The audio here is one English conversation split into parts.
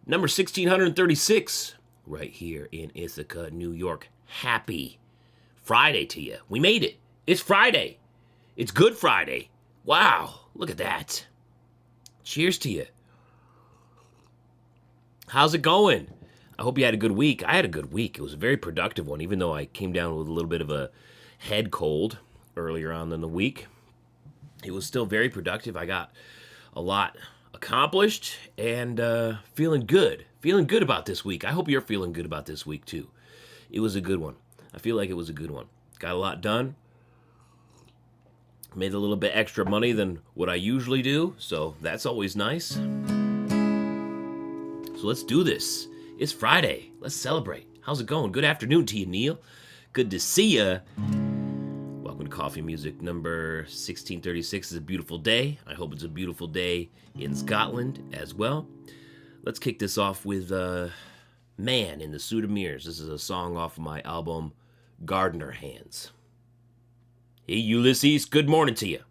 Number 1636, right here in Ithaca, New York. Happy Friday to you. We made it. It's Friday. It's Good Friday. Wow, look at that. Cheers to you. How's it going? I hope you had a good week. I had a good week. It was a very productive one, even though I came down with a little bit of a head cold earlier on in the week. It was still very productive. I got a lot accomplished and feeling good. Feeling good about this week. I hope you're feeling good about this week too. It was a good one. I feel like it was a good one. Got a lot done. Made a little bit extra money than what I usually do, so that's always nice. So let's do this. It's Friday. Let's celebrate. How's it going? Good afternoon to you, Neil. Good to see you. Welcome to Coffee Music number 1636. It's a beautiful day. I hope it's a beautiful day in Scotland as well. Let's kick this off with Man in the Suit of Mirrors. This is a song off of my album Gardener Hands. Hey, Ulysses, good morning to you.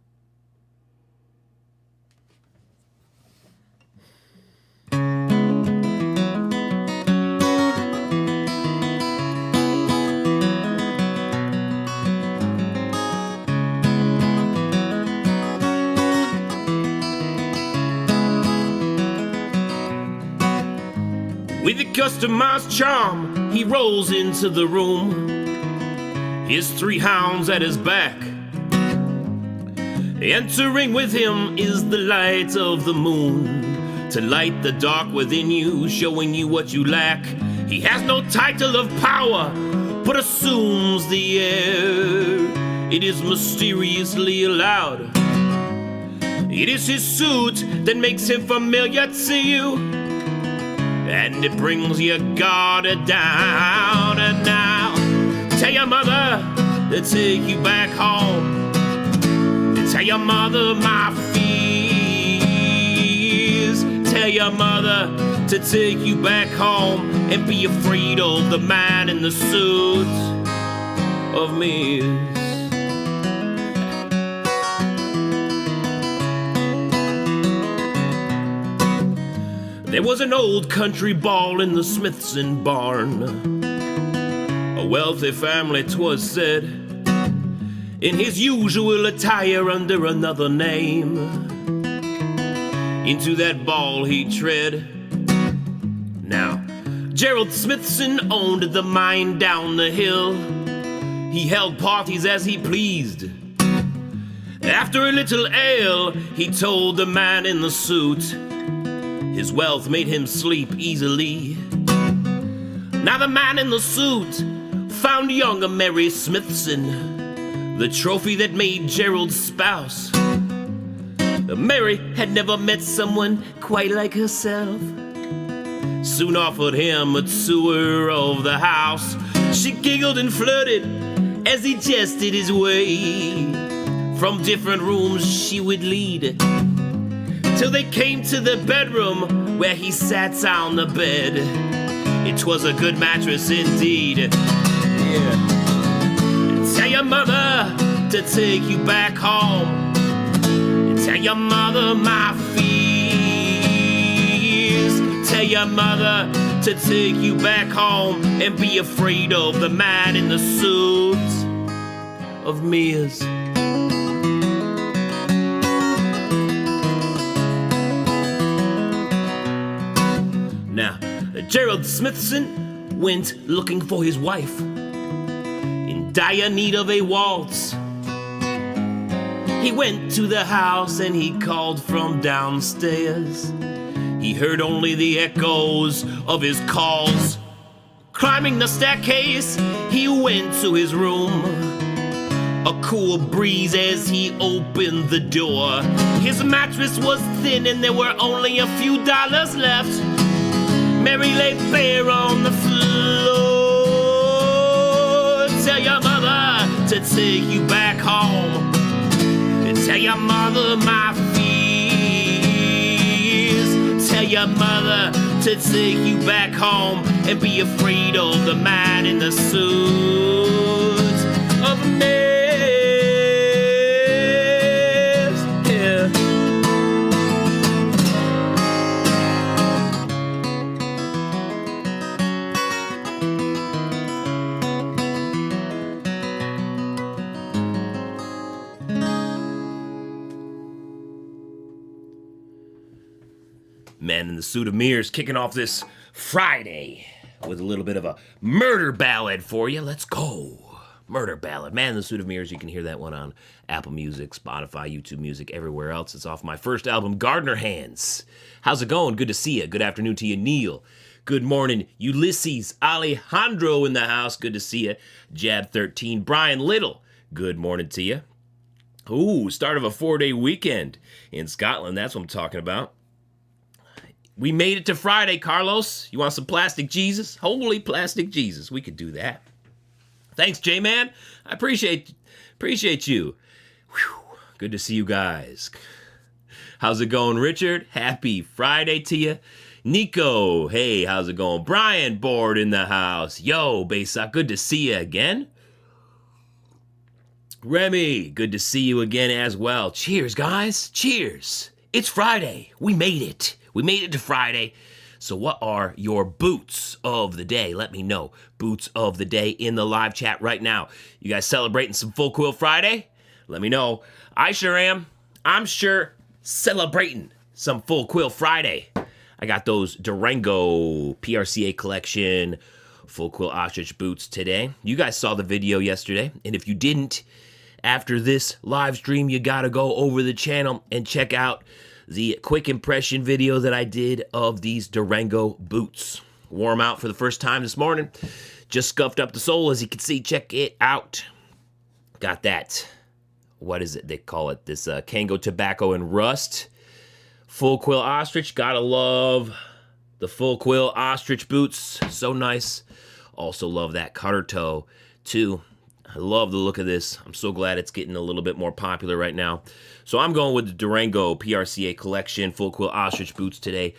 With a customized charm, he rolls into the room, his 3 hounds at his back. Entering with him is the light of the moon, to light the dark within you, showing you what you lack. He has no title of power, but assumes the air. It is mysteriously allowed. It is his suit that makes him familiar to you, and it brings your guard down. And now, tell your mother to take you back home. Tell your mother my fears. Tell your mother to take you back home, and be afraid of the man in the suit of mirrors. There was an old country ball in the Smithson barn. A wealthy family, 'twas said, in his usual attire under another name. Into that ball he tread. Now, Gerald Smithson owned the mine down the hill. He held parties as he pleased. After a little ale, he told the man in the suit his wealth made him sleep easily. Now the man in the suit found younger Mary Smithson, the trophy that made Gerald's spouse. Mary had never met someone quite like herself. Soon offered him a tour of the house. She giggled and flirted as he jested his way. From different rooms she would lead, till they came to the bedroom where he sat on the bed. It was a good mattress indeed. Yeah. Tell your mother to take you back home. Tell your mother my fears. Tell your mother to take you back home, and be afraid of the man in the suit of mirrors. Now, Gerald Smithson went looking for his wife, in dire need of a waltz. He went to the house and he called from downstairs. He heard only the echoes of his calls. Climbing the staircase, he went to his room. A cool breeze as he opened the door. His mattress was thin and there were only a few dollars left. Mary lay bare on the floor. Tell your mother to take you back home. Tell your mother my fears. Tell your mother to take you back home, and be afraid of the man in the suit of mirrors. Yeah. Man in the Suit of Mirrors kicking off this Friday with a little bit of a murder ballad for you. Let's go. Murder ballad. Man in the Suit of Mirrors. You can hear that one on Apple Music, Spotify, YouTube Music, everywhere else. It's off my first album, Gardener Hands. How's it going? Good to see you. Good afternoon to you, Neil. Good morning, Ulysses. Alejandro in the house. Good to see you. Jab 13. Brian Little. Good morning to you. Ooh, start of a 4-day weekend in Scotland. That's what I'm talking about. We made it to Friday, Carlos. You want some plastic Jesus? Holy plastic Jesus. We could do that. Thanks, J-Man. I appreciate you. Whew. Good to see you guys. How's it going, Richard? Happy Friday to you. Nico, hey, how's it going? Brian Board in the house. Yo, Baysock, good to see you again. Remy, good to see you again as well. Cheers, guys. Cheers. It's Friday. We made it. We made it to Friday. So what are your boots of the day? Let me know. Boots of the day in the live chat right now. You guys celebrating some Full Quill Friday? Let me know. I sure am. I'm sure celebrating some Full Quill Friday. I got those Durango PRCA collection Full Quill Ostrich boots today. You guys saw the video yesterday. And if you didn't, after this live stream, you gotta go over the channel and check out the quick impression video that I did of these Durango boots. Wore them out for the first time this morning. Just scuffed up the sole, as you can see. Check it out. Got that. What is it they call it? This Kango Tobacco and Rust Full Quill Ostrich. Gotta love the Full Quill Ostrich boots. So nice. Also love that cutter toe, too. I love the look of this. I'm so glad it's getting a little bit more popular right now. So I'm going with the Durango PRCA collection Full Quill Ostrich boots today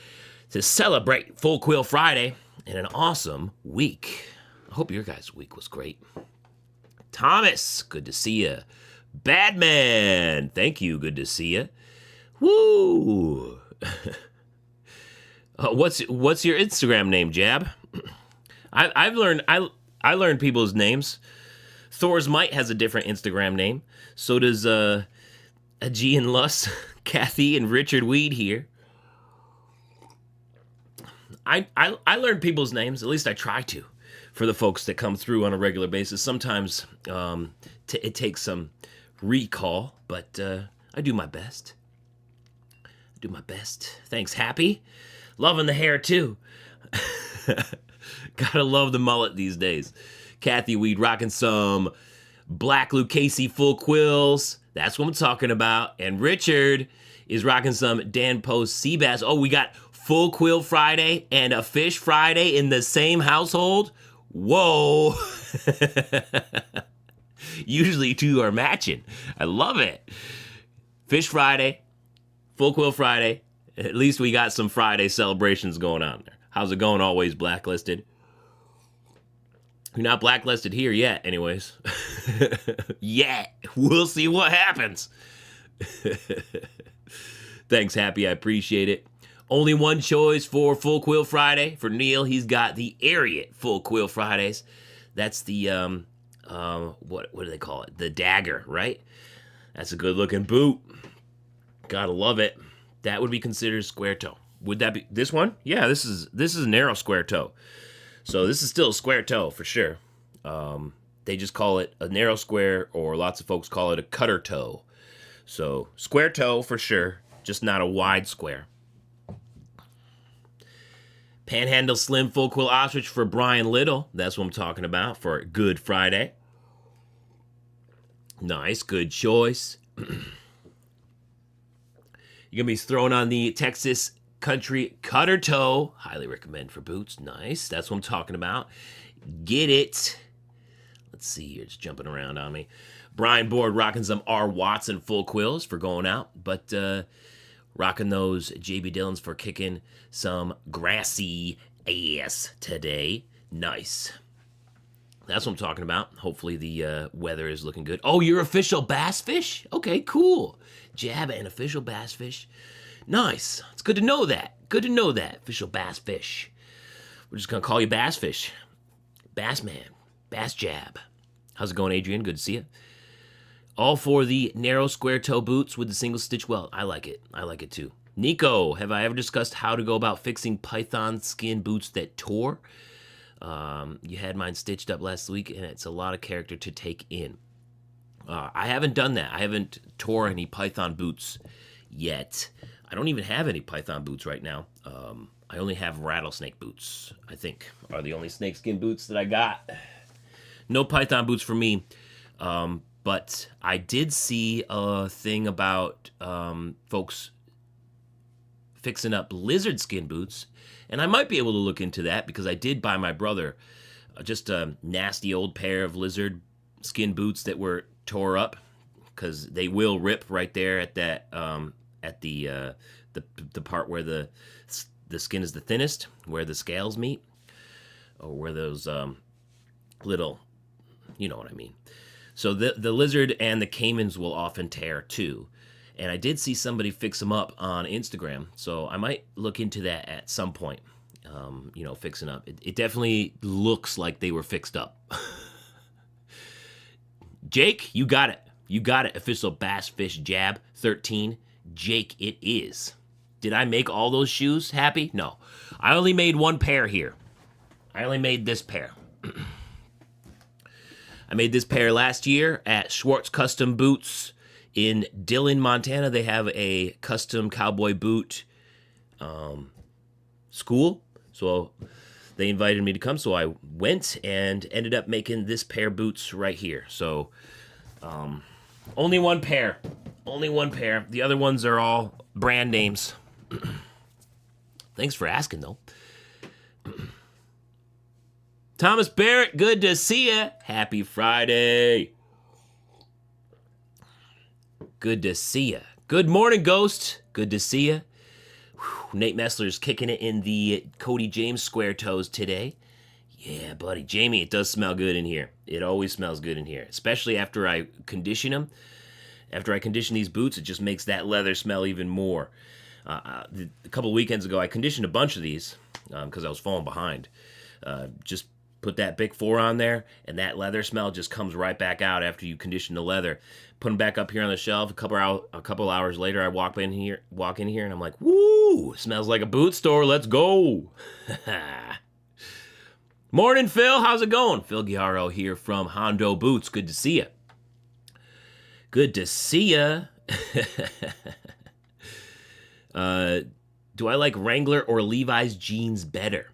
to celebrate Full Quill Friday and an awesome week. I hope your guys' week was great. Thomas, good to see you. Badman, thank you. Good to see you. Woo! What's your Instagram name, Jab? I learned people's names. Thor's Might has a different Instagram name. So does Aegean Luss, Kathy, and Richard Weed here. I learn people's names, at least I try to, for the folks that come through on a regular basis. Sometimes it takes some recall, but I do my best. Thanks, Happy. Loving the hair, too. Gotta love the mullet these days. Kathy Weed rocking some Black Lucchese Full Quills. That's what I'm talking about. And Richard is rocking some Dan Post Sea Bass. Oh, we got Full Quill Friday and a Fish Friday in the same household? Whoa. Usually two are matching. I love it. Fish Friday, Full Quill Friday. At least we got some Friday celebrations going on there. How's it going? Always blacklisted. You're not blacklisted here yet, anyways. Yet. We'll see what happens. Thanks, Happy. I appreciate it. Only one choice for Full Quill Friday. For Neil, he's got the Ariat Full Quill Fridays. That's the, what do they call it? The dagger, right? That's a good-looking boot. Gotta love it. That would be considered square toe. Would that be this one? Yeah, this is a narrow square toe. So this is still a square toe for sure. They just call it a narrow square, or lots of folks call it a cutter toe. So square toe for sure, just not a wide square. Panhandle Slim Full Quill Ostrich for Brian Little. That's what I'm talking about for Good Friday. Nice, good choice. You're going to be throwing on the Texas Country Cutter Toe. Highly recommend for boots. Nice. That's what I'm talking about. Get it. Let's see here. It's jumping around on me. Brian Board rocking some R. Watson Full Quills for going out. But rocking those JB Dillons for kicking some grassy ass today. Nice. That's what I'm talking about. Hopefully the weather is looking good. Oh, you're official bass fish? Okay, cool. Jab and official bass fish. Nice. It's good to know that. Good to know that. Official bass fish. We're just going to call you Bass Fish. Bass Man. Bass Jab. How's it going, Adrian? Good to see you. All for the narrow square toe boots with the single stitch welt. I like it. I like it too. Nico, have I ever discussed how to go about fixing python skin boots that tore? You had mine stitched up last week, and it's a lot of character to take in. I haven't done that. I haven't tore any python boots yet. I don't even have any python boots right now. I only have rattlesnake boots, I think, are the only snakeskin boots that I got. No python boots for me. But I did see a thing about folks fixing up lizard skin boots, and I might be able to look into that because I did buy my brother just a nasty old pair of lizard skin boots that were tore up because they will rip right there at that at the part where the skin is the thinnest, where the scales meet, or where those little, you know what I mean. So the lizard and the caimans will often tear too. And I did see somebody fix them up on Instagram, so I might look into that at some point. Fixing up. It definitely looks like they were fixed up. Jake, you got it. You got it. Official Bass Fish Jab 13. Jake, it is. Did I make all those shoes happy? No. I only made one pair here. I only made this pair. I made this pair last year at Schwartz Custom Boots in Dillon, Montana. They have a custom cowboy boot school. So they invited me to come. So I went and ended up making this pair of boots right here. So only one pair. Only one pair. The other ones are all brand names. Thanks for asking, though. Thomas Barrett, good to see ya. Happy Friday. Good to see ya. Good morning, Ghost. Good to see ya. Nate Messler's kicking it in the Cody James square toes today. Yeah, buddy. Jamie, it does smell good in here. It always smells good in here, especially after I condition them. After I condition these boots, it just makes that leather smell even more. A couple weekends ago, I conditioned a bunch of these because I was falling behind. Just put that Bic 4 on there, and that leather smell just comes right back out after you condition the leather. Put them back up here on the shelf. A couple hours later, I walk in here, and I'm like, "Woo! Smells like a boot store. Let's go!" Morning, Phil. How's it going? Phil Giaro here from Hondo Boots. Good to see you. Good to see ya. Do I like Wrangler or Levi's jeans better?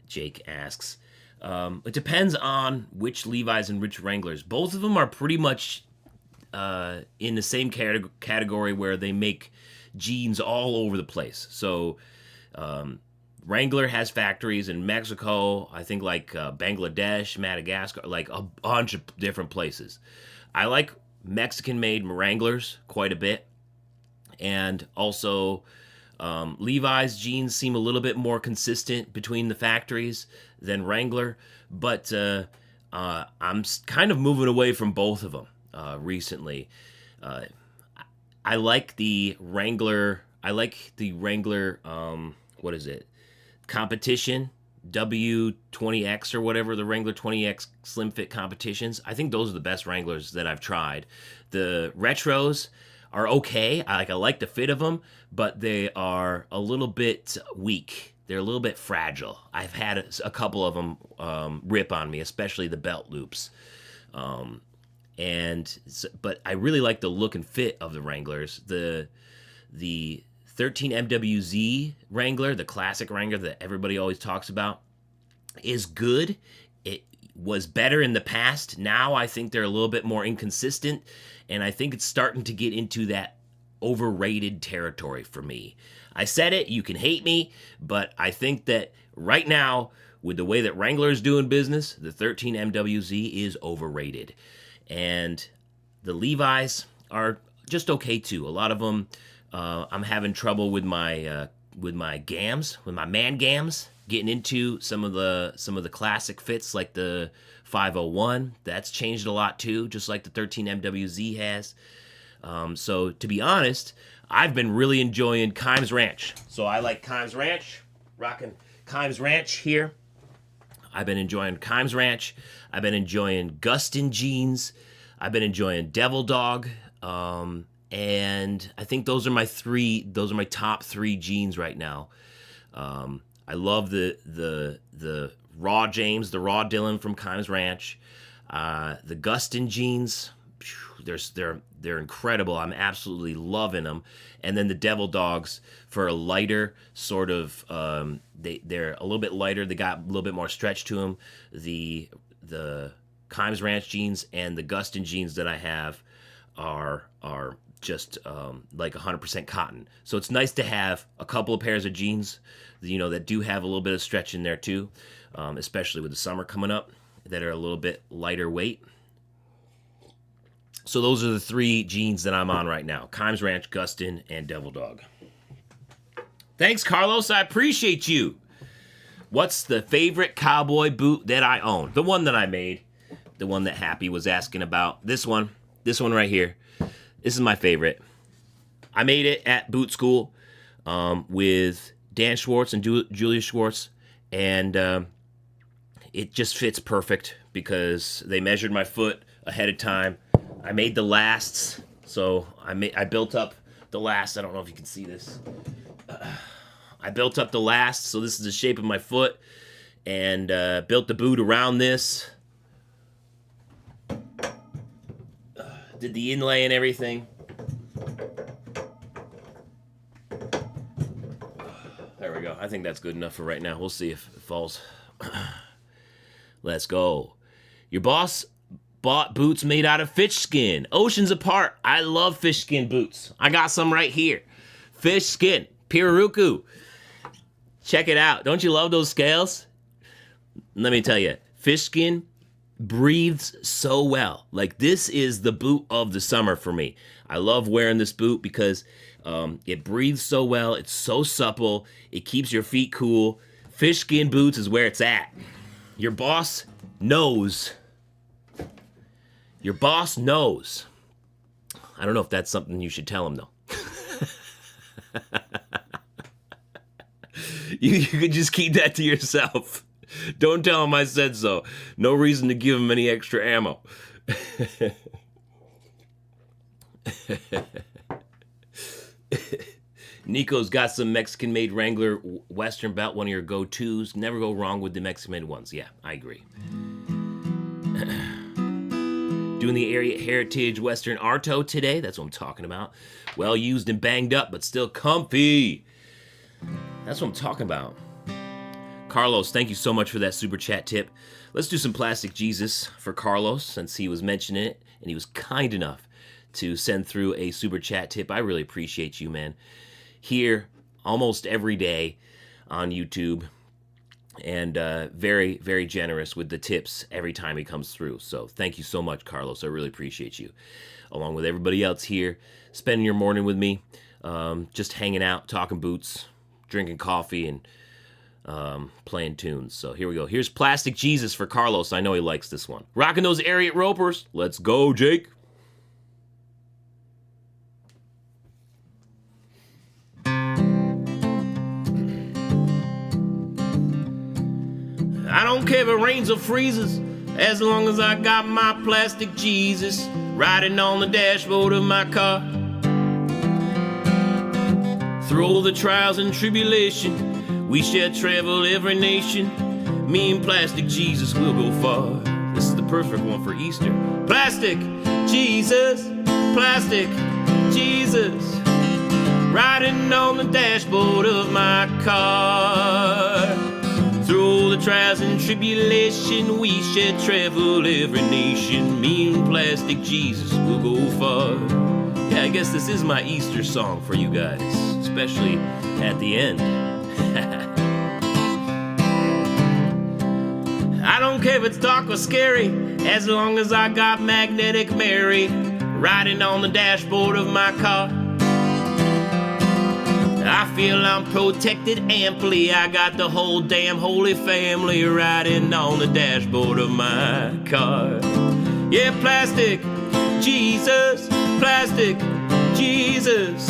Jake asks. It depends on which Levi's and which Wranglers. Both of them are pretty much in the same category where they make jeans all over the place. So Wrangler has factories in Mexico, I think like Bangladesh, Madagascar, like a bunch of different places. I like Mexican-made Wranglers quite a bit. And also Levi's jeans seem a little bit more consistent between the factories than Wrangler, but I'm kind of moving away from both of them recently. I like the Wrangler. What is it? Competition W20X or whatever, the Wrangler 20X Slim Fit competitions. I think those are the best Wranglers that I've tried. The retros are okay. I like the fit of them, but they are a little bit weak. They're a little bit fragile. I've had a couple of them rip on me, especially the belt loops. But I really like the look and fit of the Wranglers. The 13 MWZ Wrangler, the classic Wrangler that everybody always talks about, is good. It was better in the past. Now I think they're a little bit more inconsistent, and I think it's starting to get into that overrated territory for me. I said it, you can hate me, but I think that right now, with the way that Wrangler is doing business, the 13 MWZ is overrated. And the Levi's are just okay too. A lot of them, I'm having trouble with my gams, with my man gams, getting into some of the classic fits like the 501. That's changed a lot too, just like the 13 MWZ has. So to be honest, I've been really enjoying Kimes Ranch. So I like Kimes Ranch, rocking Kimes Ranch here. I've been enjoying Kimes Ranch. I've been enjoying Gustin jeans. I've been enjoying Devil Dog. And I think those are my top 3 jeans right now. I love the Raw James, the Raw Dylan from Kimes Ranch. The Gustin jeans, they're incredible. I'm absolutely loving them. And then the Devil Dogs for a lighter sort of, they're a little bit lighter. They got a little bit more stretch to them. The Kimes Ranch jeans and the Gustin jeans that I have are just like 100% cotton. So it's nice to have a couple of pairs of jeans, that do have a little bit of stretch in there too, especially with the summer coming up, that are a little bit lighter weight. So those are the 3 jeans that I'm on right now: Kimes Ranch, Gustin, and Devil Dog. Thanks, Carlos. I appreciate you. What's the favorite cowboy boot that I own? The one that I made, the one that Happy was asking about. This one right here. This is my favorite. I made it at boot school with Dan Schwartz and Julia Schwartz, and it just fits perfect because they measured my foot ahead of time. I made the lasts, so I built up the last. I don't know if you can see this. I built up the last, so this is the shape of my foot, and built the boot around this. Did the inlay and everything. There we go. I think that's good enough for right now. We'll see if it falls. Let's go. Your boss bought boots made out of fish skin. Oceans apart. I love fish skin boots. I got some right here. Fish skin. Piraruku. Check it out. Don't you love those scales? Let me tell you. Fish skin breathes so well. Like, this is the boot of the summer for me. I love wearing this boot because it breathes so well. It's so supple. It keeps your feet cool. Fish skin boots is where it's at. Your boss knows. Your boss knows. I don't know if that's something you should tell him, though. You can just keep that to yourself. Don't tell him I said so. No reason to give him any extra ammo. Nico's got some Mexican-made Wrangler Western belt, one of your go-tos. Never go wrong with the Mexican-made ones. Yeah, I agree. Doing the area heritage Western Arto today. That's what I'm talking about. Well used and banged up, but still comfy. That's what I'm talking about. Carlos, thank you so much for that super chat tip. Let's do some Plastic Jesus for Carlos, since he was mentioning it, and he was kind enough to send through a super chat tip. I really appreciate you, man. Here, almost every day on YouTube, and very, very generous with the tips every time he comes through. So thank you so much, Carlos. I really appreciate you. Along with everybody else here, spending your morning with me, just hanging out, talking boots, drinking coffee, and playing tunes. So here we go. Here's Plastic Jesus for Carlos. I know he likes this one. Rocking those Ariat Ropers. Let's go, Jake. I don't care if it rains or freezes, as long as I got my Plastic Jesus riding on the dashboard of my car. Through all the trials and tribulation, we shall travel every nation. Me and Plastic Jesus will go far. This is the perfect one for Easter. Plastic Jesus, Plastic Jesus, riding on the dashboard of my car. Through all the trials and tribulation, we shall travel every nation. Me and Plastic Jesus will go far. Yeah, I guess this is my Easter song for you guys, especially at the end. I don't care if it's dark or scary, as long as I got Magnetic Mary riding on the dashboard of my car. I feel I'm protected amply. I got the whole damn Holy Family riding on the dashboard of my car. Yeah, Plastic Jesus, Plastic Jesus,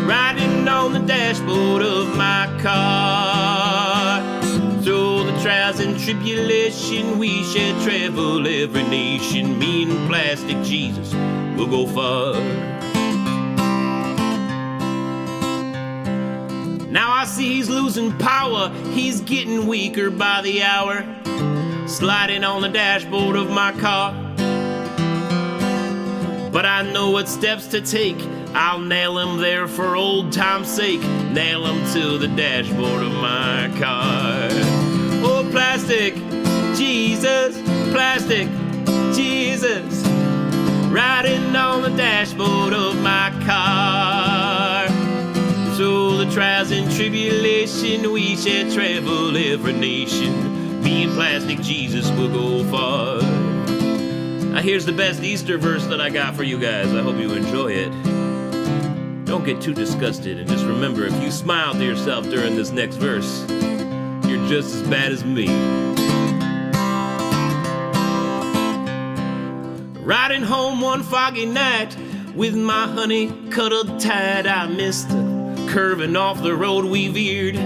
riding on the dashboard of my car. Through the trials and tribulation, we shall travel every nation. Me and Plastic Jesus will go far. Now I see he's losing power, he's getting weaker by the hour, sliding on the dashboard of my car. But I know what steps to take, I'll nail him there for old time's sake, nail him to the dashboard of my car. Oh, plastic Jesus, plastic Jesus, riding on the dashboard of my car. Through the trials and tribulation, we shall travel every nation. Me and Plastic Jesus will go far. Now here's the best Easter verse that I got for you guys. I hope you enjoy it. Don't get too disgusted, and just remember, if you smile to yourself during this next verse, you're just as bad as me. Riding home one foggy night with my honey cuddled tight, I missed her. Curving off the road we veered.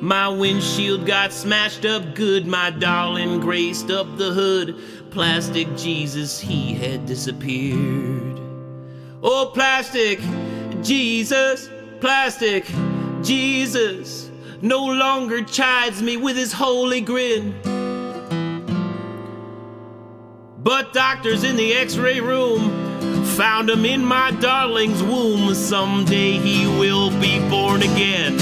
My windshield got smashed up good, my darling graced up the hood. Plastic Jesus, he had disappeared. Oh, Plastic Jesus, Plastic Jesus, no longer chides me with his holy grin. But doctors in the x-ray room found him in my darling's womb. Someday he will be born again.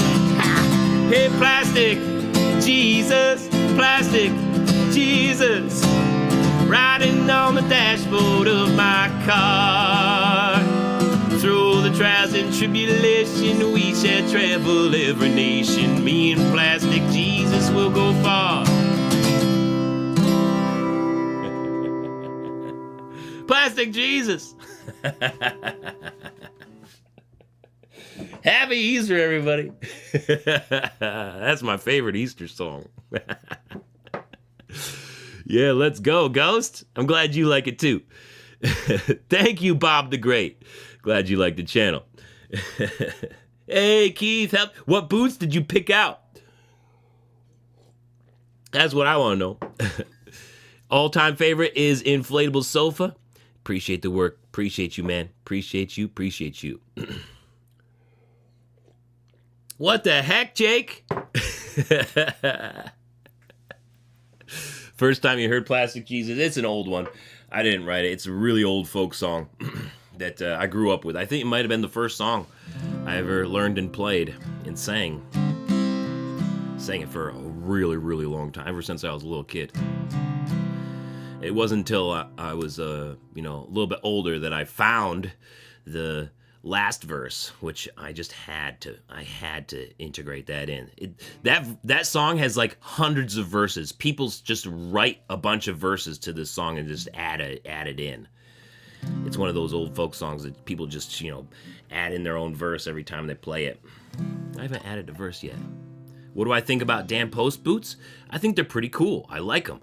Hey, Plastic Jesus, Plastic Jesus, riding on the dashboard of my car. Through the trials and tribulation, we shall travel every nation. Me and Plastic Jesus will go far. Plastic Jesus. Happy Easter, everybody. That's my favorite Easter song. Yeah, let's go, Ghost. I'm glad you like it too. Thank you, Bob the Great. Glad you like the channel. Hey, Keith, what boots did you pick out? That's what I want to know. All-time favorite is Inflatable Sofa. Appreciate the work. Appreciate you, man. Appreciate you. What the heck, Jake? First time you heard Plastic Jesus. It's an old one. I didn't write it. It's a really old folk song that I grew up with. I think it might have been the first song I ever learned and played and sang. Sang it for a really, really long time, ever since I was a little kid. It wasn't until I was, a little bit older that I found the last verse, which I just had to integrate that in. That song has like hundreds of verses. People just write a bunch of verses to this song and just add it in. It's one of those old folk songs that people just, add in their own verse every time they play it. I haven't added a verse yet. What do I think about Dan Post boots? I think they're pretty cool. I like them.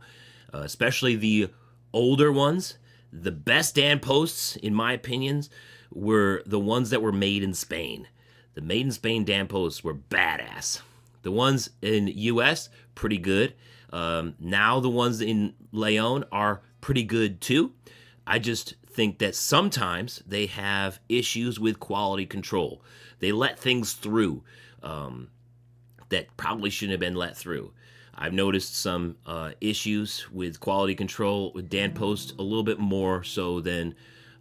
Especially the older ones. The best Dan Posts, in my opinions, were the ones that were made in Spain. The made in Spain Dan Posts were badass. The ones in US, pretty good. Now the ones in Leon are pretty good too. I just think that sometimes they have issues with quality control. They let things through that probably shouldn't have been let through. I've noticed some issues with quality control with Dan Post a little bit more so than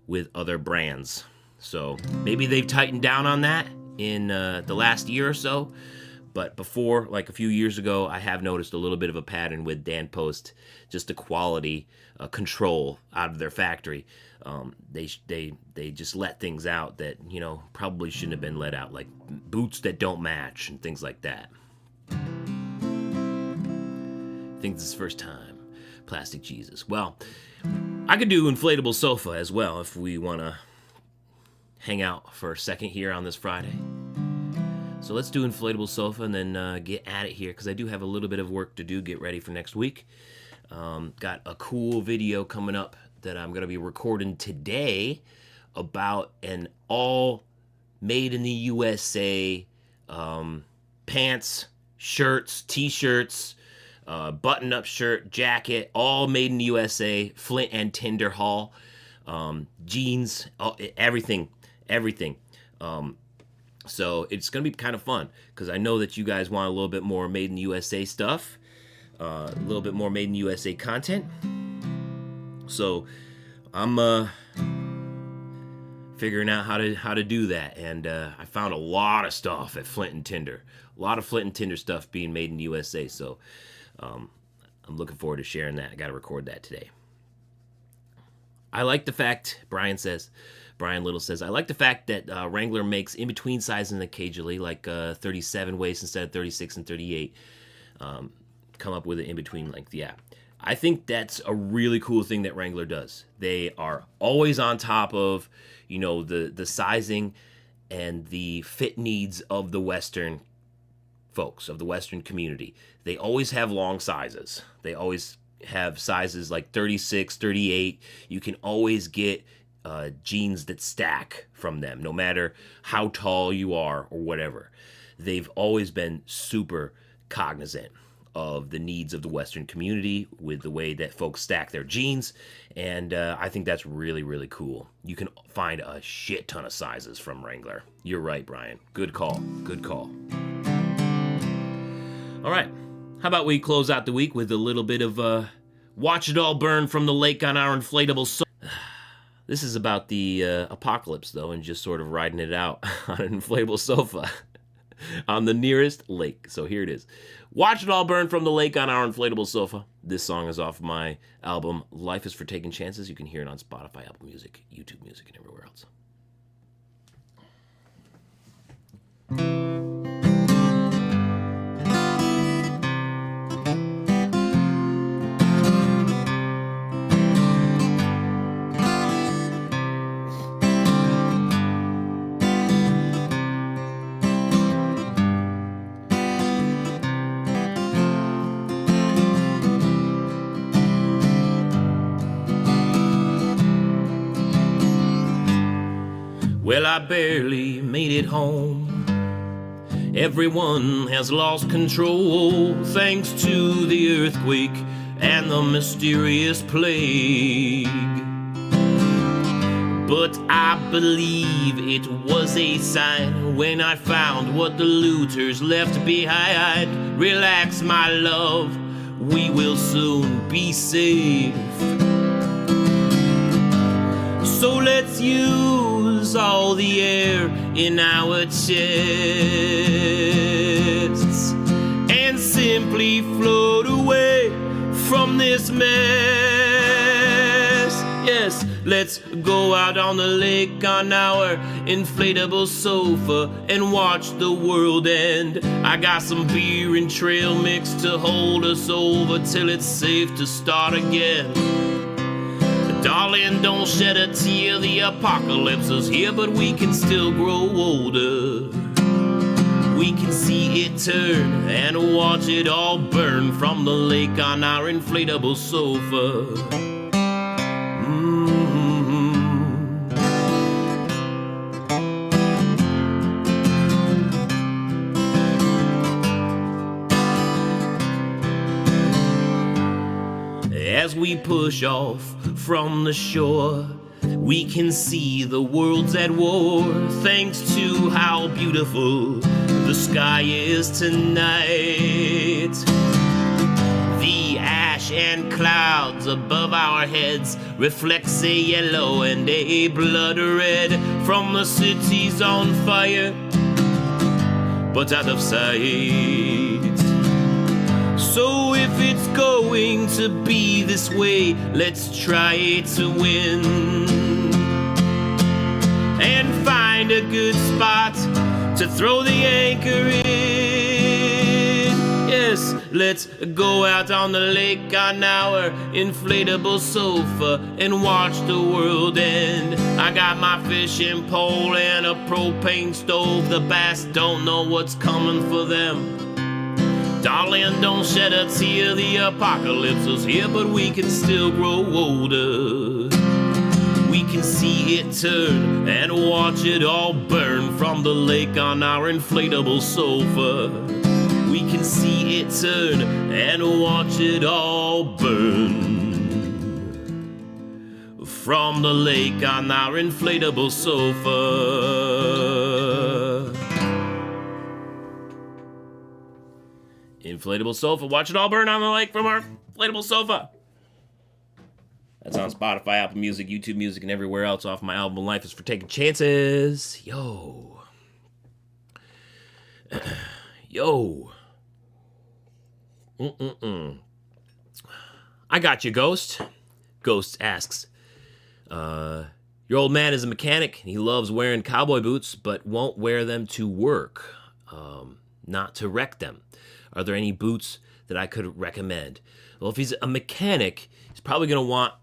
with other brands. So maybe they've tightened down on that in the last year or so. But before, like a few years ago, I have noticed a little bit of a pattern with Dan Post, just the quality control out of their factory. They just let things out that, probably shouldn't have been let out, like boots that don't match and things like that. I think this is the first time. Plastic Jesus. Well, I could do Inflatable Sofa as well if we want to hang out for a second here on this Friday. So let's do Inflatable Sofa and then get at it here, because I do have a little bit of work to do, get ready for next week. Got a cool video coming up that I'm going to be recording today about an all made in the USA pants, shirts, t-shirts, button-up shirt, jacket, all made in the USA, Flint and Tinder haul, jeans, everything. So it's going to be kind of fun because I know that you guys want a little bit more made in USA stuff, a little bit more made in USA content. So I'm figuring out how to do that, and I found a lot of stuff at Flint and Tinder, a lot of Flint and Tinder stuff being made in USA. So I'm looking forward to sharing that. I got to record that today. I like the fact, Brian Little says, I like the fact that Wrangler makes in-between sizing occasionally, like 37 waist instead of 36 and 38. Come up with an in-between length. Yeah. I think that's a really cool thing that Wrangler does. They are always on top of, the sizing and the fit needs of the Western folks, of the Western community. They always have long sizes. They always have sizes like 36, 38. You can always get jeans that stack from them, no matter how tall you are or whatever. They've always been super cognizant of the needs of the Western community with the way that folks stack their jeans, and I think that's really, really cool. You can find a shit ton of sizes from Wrangler. You're right, Brian. Good call. Good call. All right. How about we close out the week with a little bit of Watch It All Burn from the Lake on Our Inflatable Sofa. This is about the apocalypse, though, and just sort of riding it out on an inflatable sofa on the nearest lake. So here it is. Watch It All Burn from the Lake on Our Inflatable Sofa. This song is off my album, Life is for Taking Chances. You can hear it on Spotify, Apple Music, YouTube Music, and everywhere else. Well, I barely made it home. Everyone has lost control thanks to the earthquake and the mysterious plague. But I believe it was a sign when I found what the looters left behind. Relax, my love, we will soon be safe. So let's use all the air in our chests and simply float away from this mess. Yes, let's go out on the lake on our inflatable sofa and watch the world end. I got some beer and trail mix to hold us over till it's safe to start again. Darling, don't shed a tear, the apocalypse is here, but we can still grow older. We can see it turn and watch it all burn from the lake on our inflatable sofa. As we push off from the shore, we can see the world's at war, thanks to how beautiful the sky is tonight. The ash and clouds above our heads reflects a yellow and a blood red from the cities on fire, but out of sight. So if it's going to be this way, let's try to win and find a good spot to throw the anchor in. Yes, let's go out on the lake on our inflatable sofa and watch the world end. I got my fishing pole and a propane stove. The bass don't know what's coming for them. Darling, don't shed a tear, the apocalypse is here, but we can still grow older. We can see it turn and watch it all burn from the lake on our inflatable sofa. We can see it turn and watch it all burn from the lake on our inflatable sofa. Inflatable Sofa. Watch it all burn on the lake from our inflatable sofa. That's on Spotify, Apple Music, YouTube Music, and everywhere else off my album Life is for Taking Chances. Yo. Yo. I got you, Ghost. Ghost asks, your old man is a mechanic, and he loves wearing cowboy boots, but won't wear them to work, not to wreck them. Are there any boots that I could recommend? Well, if he's a mechanic, he's probably going to want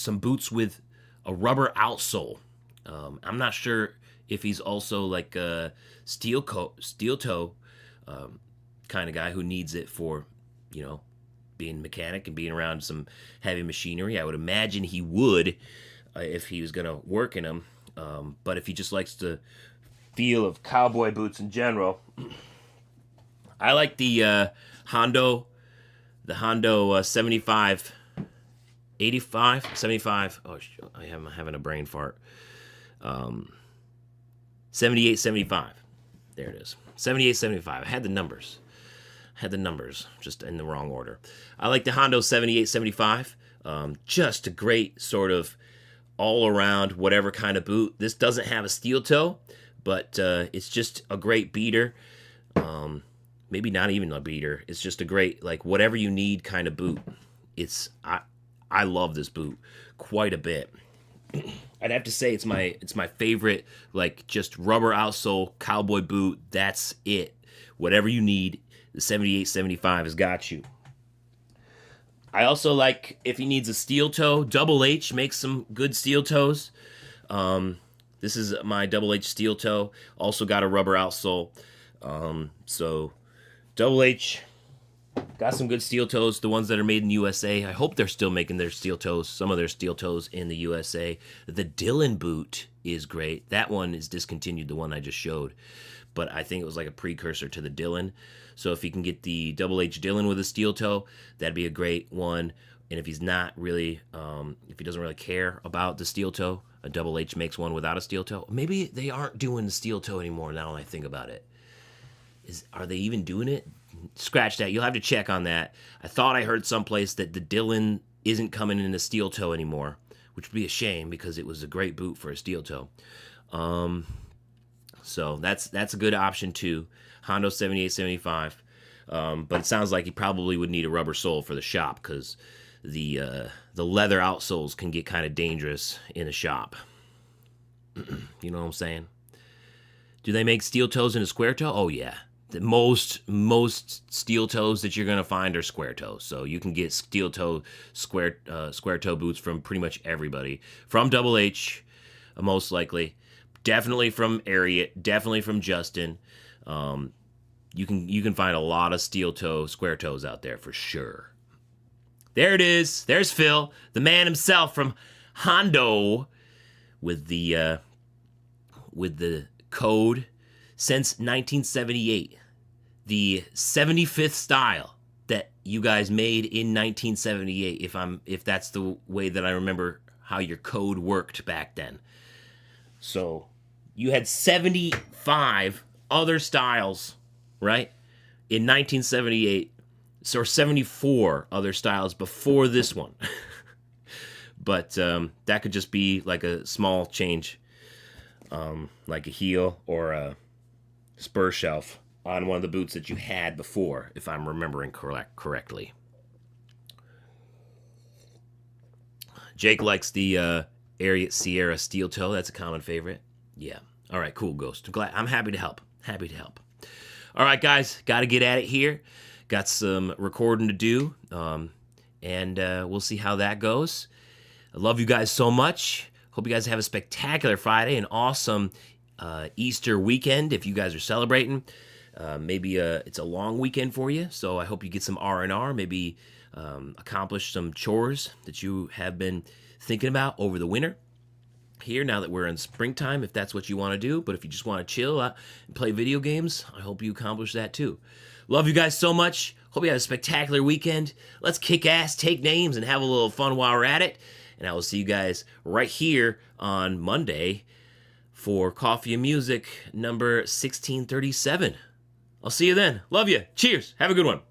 some boots with a rubber outsole. I'm not sure if he's also like a steel toe kind of guy who needs it for, being a mechanic and being around some heavy machinery. I would imagine he would if he was going to work in them. But if he just likes the feel of cowboy boots in general, I like the Hondo 75, 85, 75. Oh, I'm having a brain fart. 78, 75. There it is. 78, 75. I had the numbers, just in the wrong order. I like the Hondo 78, 75. Just a great sort of all-around whatever kind of boot. This doesn't have a steel toe, but it's just a great beater. Maybe not even a beater. It's just a great, like, whatever you need kind of boot. I love this boot quite a bit. I'd have to say it's my favorite, like, just rubber outsole cowboy boot. That's it. Whatever you need, the 78, 75 has got you. I also like, if he needs a steel toe, Double H makes some good steel toes. This is my Double H steel toe. Also got a rubber outsole. So Double H got some good steel toes, the ones that are made in the USA. I hope they're still making their steel toes, some of their steel toes in the USA. The Dylan boot is great. That one is discontinued, the one I just showed. But I think it was like a precursor to the Dylan. So if you can get the Double H Dylan with a steel toe, that'd be a great one. And if he's not really, if he doesn't really care about the steel toe, a Double H makes one without a steel toe. Maybe they aren't doing the steel toe anymore now that I think about it. Are they even doing it? Scratch that. You'll have to check on that. I thought I heard someplace that the Dylan isn't coming in a steel toe anymore, which would be a shame because it was a great boot for a steel toe. So that's a good option too. Hondo 78, 75. But it sounds like he probably would need a rubber sole for the shop because the leather outsoles can get kind of dangerous in a shop. You know what I'm saying? Do they make steel toes in a square toe? Oh yeah. Most steel toes that you're gonna find are square toes, so you can get steel toe square toe boots from pretty much everybody. From Double H, most likely, definitely from Ariat, definitely from Justin. You can find a lot of steel toe square toes out there for sure. There it is. There's Phil, the man himself from Hondo, with the code since 1978. The 75th style that you guys made in 1978, if that's the way that I remember how your code worked back then. So you had 75 other styles, right? In 1978, so 74 other styles before this one. But that could just be like a small change, like a heel or a spur shelf on one of the boots that you had before, if I'm remembering correctly. Jake likes the Ariat Sierra steel toe. That's a common favorite. Yeah. All right, cool, Ghost. I'm happy to help. Happy to help. All right, guys, got to get at it here. Got some recording to do, and we'll see how that goes. I love you guys so much. Hope you guys have a spectacular Friday, an awesome Easter weekend if you guys are celebrating. Maybe it's a long weekend for you, so I hope you get some R&R, maybe accomplish some chores that you have been thinking about over the winter. Here, now that we're in springtime, if that's what you want to do. But if you just want to chill and play video games, I hope you accomplish that too. Love you guys so much. Hope you have a spectacular weekend. Let's kick ass, take names, and have a little fun while we're at it. And I will see you guys right here on Monday for Coffee and Music number 1637. I'll see you then. Love you. Cheers. Have a good one.